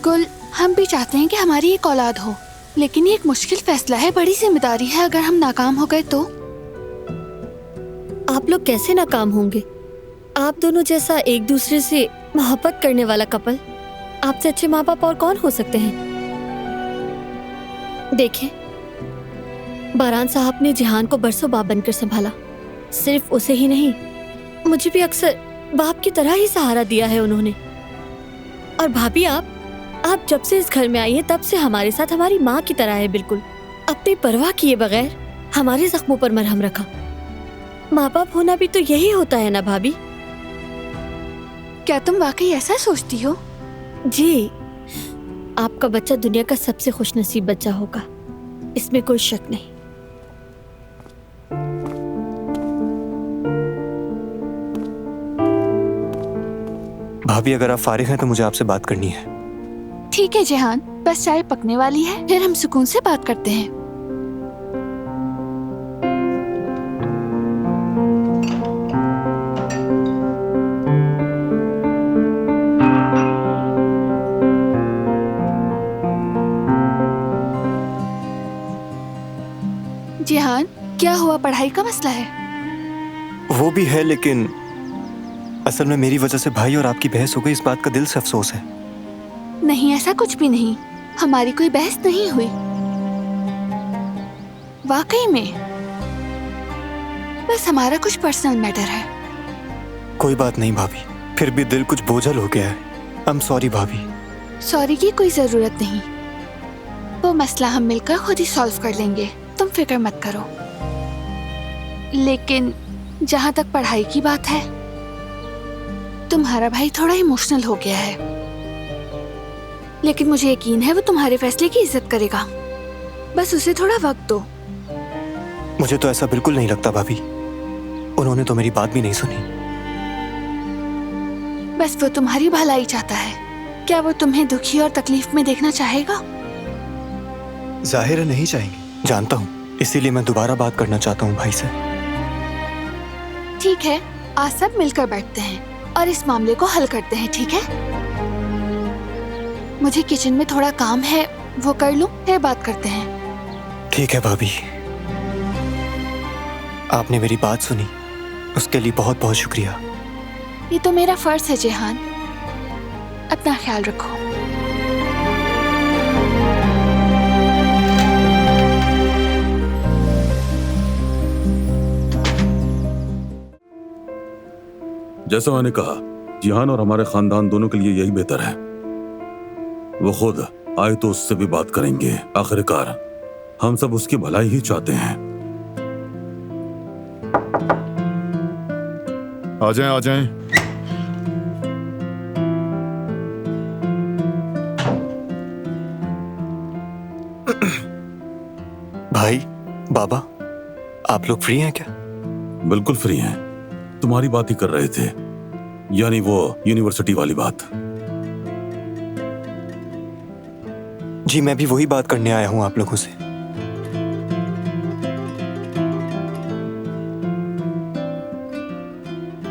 बिल्कुल, हम भी चाहते हैं कि हमारी एक औलाद हो, लेकिन ये एक मुश्किल फैसला है, बड़ी जिम्मेदारी है। अगर हम नाकाम हो गए तो? आप लोग कैसे नाकाम होंगे? आप दोनों जैसा एक दूसरे से मोहब्बत करने वाला कपल, आपसे अच्छे माँ बाप और कौन हो सकते हैं? देखें, बारान साहब ने जिहान को बरसों बाप बनकर संभाला। सिर्फ उसे ही नहीं, मुझे भी अक्सर बाप की तरह ही सहारा दिया है उन्होंने। और भाभी, आप जब से इस घर में आई हैं तब से हमारे साथ हमारी माँ की तरह है। बिल्कुल अपनी परवाह किए बगैर हमारे जख्मों पर मरहम रखा। माँ बाप होना भी तो यही होता है ना भाभी? क्या तुम वाकई ऐसा सोचती हो? जी, आपका बच्चा दुनिया का सबसे खुशनसीब बच्चा होगा, इसमें कोई शक नहीं। भाभी, अगर आप फारिग हैं तो मुझे आपसे बात करनी है। ठीक है जिहान, बस चाय पकने वाली है, फिर हम सुकून से बात करते हैं। जिहान, क्या हुआ? पढ़ाई का मसला है? वो भी है, लेकिन असल में मेरी वजह से भाई और आपकी बहस हो गई, इस बात का दिल से अफसोस है। नहीं, ऐसा कुछ भी नहीं, हमारी कोई बहस नहीं हुई वाकई में। बस हमारा कुछ पर्सनल मैटर है। कोई बात नहीं भाभी, फिर भी दिल कुछ बोझल हो गया है। आई एम सॉरी भाभी। सॉरी की कोई जरूरत नहीं, वो मसला हम मिलकर खुद ही सॉल्व कर लेंगे, तुम फिक्र मत करो। लेकिन जहाँ तक पढ़ाई की बात है, तुम्हारा भाई थोड़ा इमोशनल हो गया है, लेकिन मुझे यकीन है वो तुम्हारे फैसले की इज्जत करेगा। बस उसे थोड़ा वक्त दो। मुझे तो ऐसा बिल्कुल नहीं लगता भाभी, उन्होंने तो मेरी बात भी नहीं सुनी। बस वो तुम्हारी भलाई चाहता है। क्या वो तुम्हें दुखी और तकलीफ में देखना चाहेगा? जाहिर है नहीं चाहेंगे, जानता हूँ, इसीलिए मैं दोबारा बात करना चाहता हूँ भाई से। ठीक है, आज सब मिलकर बैठते हैं और इस मामले को हल करते हैं, ठीक है? मुझे किचन में थोड़ा काम है, वो कर लूं, फिर बात करते हैं। ठीक है भाभी, आपने मेरी बात सुनी, उसके लिए बहुत बहुत शुक्रिया। ये तो मेरा फर्ज है जिहान, अपना ख्याल रखो। जैसा मैंने कहा, जिहान और हमारे खानदान दोनों के लिए यही बेहतर है। वो खुद आए तो उससे भी बात करेंगे। आखिरकार हम सब उसकी भलाई ही चाहते हैं। आ जाएं, आ जाएं। भाई, बाबा, आप लोग फ्री हैं क्या? बिल्कुल फ्री हैं। तुम्हारी बात ही कर रहे थे, यानी वो यूनिवर्सिटी वाली बात। जी, मैं भी वही बात करने आया हूं आप लोगों से।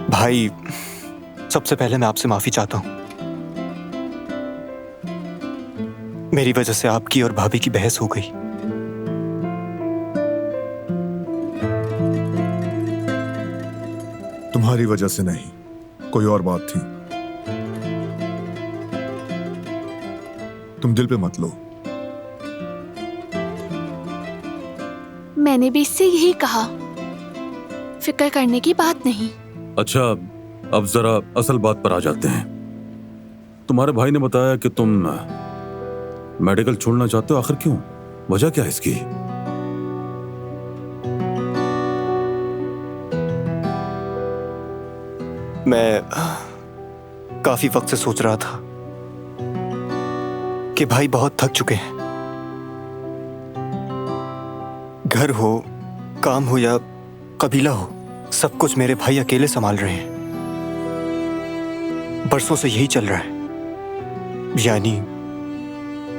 भाई, सबसे पहले मैं आपसे माफी चाहता हूं। मेरी वजह से आपकी और भाभी की बहस हो गई। तुम्हारी वजह से नहीं, कोई और बात थी। तुम दिल पे मत लो। मैंने भी इससे यही कहा, फिक्र करने की बात नहीं। अच्छा, अब जरा असल बात पर आ जाते हैं। तुम्हारे भाई ने बताया कि तुम मेडिकल छोड़ना चाहते हो। आखिर क्यों? वजह क्या है इसकी? मैं काफी वक्त से सोच रहा था कि भाई बहुत थक चुके हैं। घर हो, काम हो या कबीला हो, सब कुछ मेरे भाई अकेले संभाल रहे हैं। बरसों से यही चल रहा है। यानी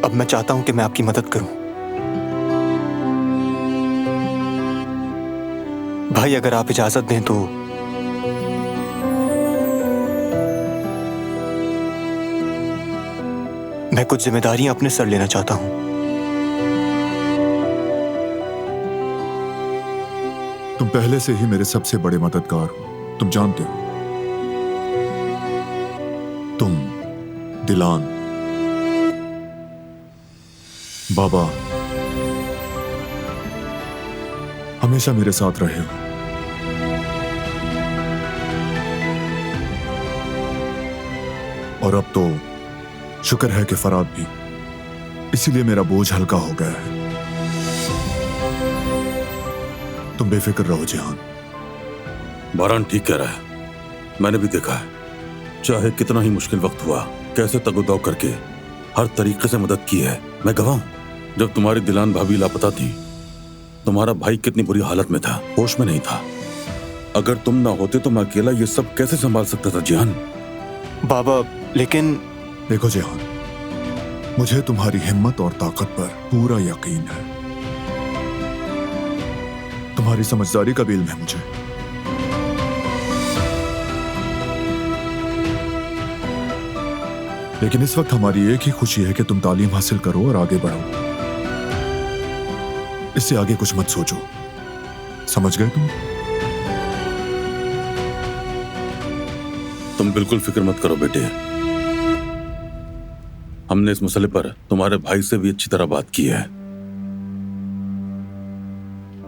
अब मैं चाहता हूं कि मैं आपकी मदद करूं। भाई, अगर आप इजाजत दें तो मैं कुछ जिम्मेदारियां अपने सर लेना चाहता हूँ। तुम पहले से ही मेरे सबसे बड़े मददगार हो, तुम जानते हो। तुम, दिलान, बाबा हमेशा मेरे साथ रहे हो। और अब तो शुक्र है कि फराद भी, इसीलिए मेरा बोझ हल्का हो गया है। तुम बेफिक्र रहो जिहान। बारान ठीक कह रहा है, मैंने भी देखा है। चाहे कितना ही मुश्किल वक्त हुआ, कैसे तगुदाव करके हर तरीके से मदद की है। मैं गवाह हूं। जब तुम्हारी दिलान भाभी लापता थी, तुम्हारा भाई कितनी बुरी हालत में था, होश में नहीं था। अगर तुम ना होते तो मैं अकेला ये सब कैसे संभाल सकता था जिहान? बाबा लेकिन देखो जिहान, मुझे तुम्हारी हिम्मत और ताकत पर पूरा यकीन है। तुम्हारी समझदारी का भी इल्म है मुझे। लेकिन इस वक्त हमारी एक ही खुशी है कि तुम तालीम हासिल करो और आगे बढ़ो। इससे आगे कुछ मत सोचो, समझ गए तुम? तुम बिल्कुल फिक्र मत करो बेटे। हमने इस मसले पर तुम्हारे भाई से भी अच्छी तरह बात की है,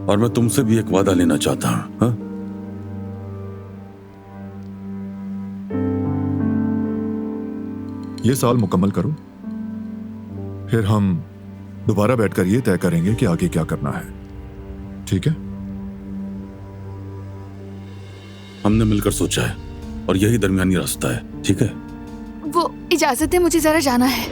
और मैं तुमसे भी एक वादा लेना चाहता हूं। हाँ? ये साल मुकम्मल करो, फिर हम दोबारा बैठकर ये तय करेंगे कि आगे क्या करना है। ठीक है? हमने मिलकर सोचा है और यही दरमियानी रास्ता है। ठीक है? वो इजाजत दे, मुझे जरा जाना है।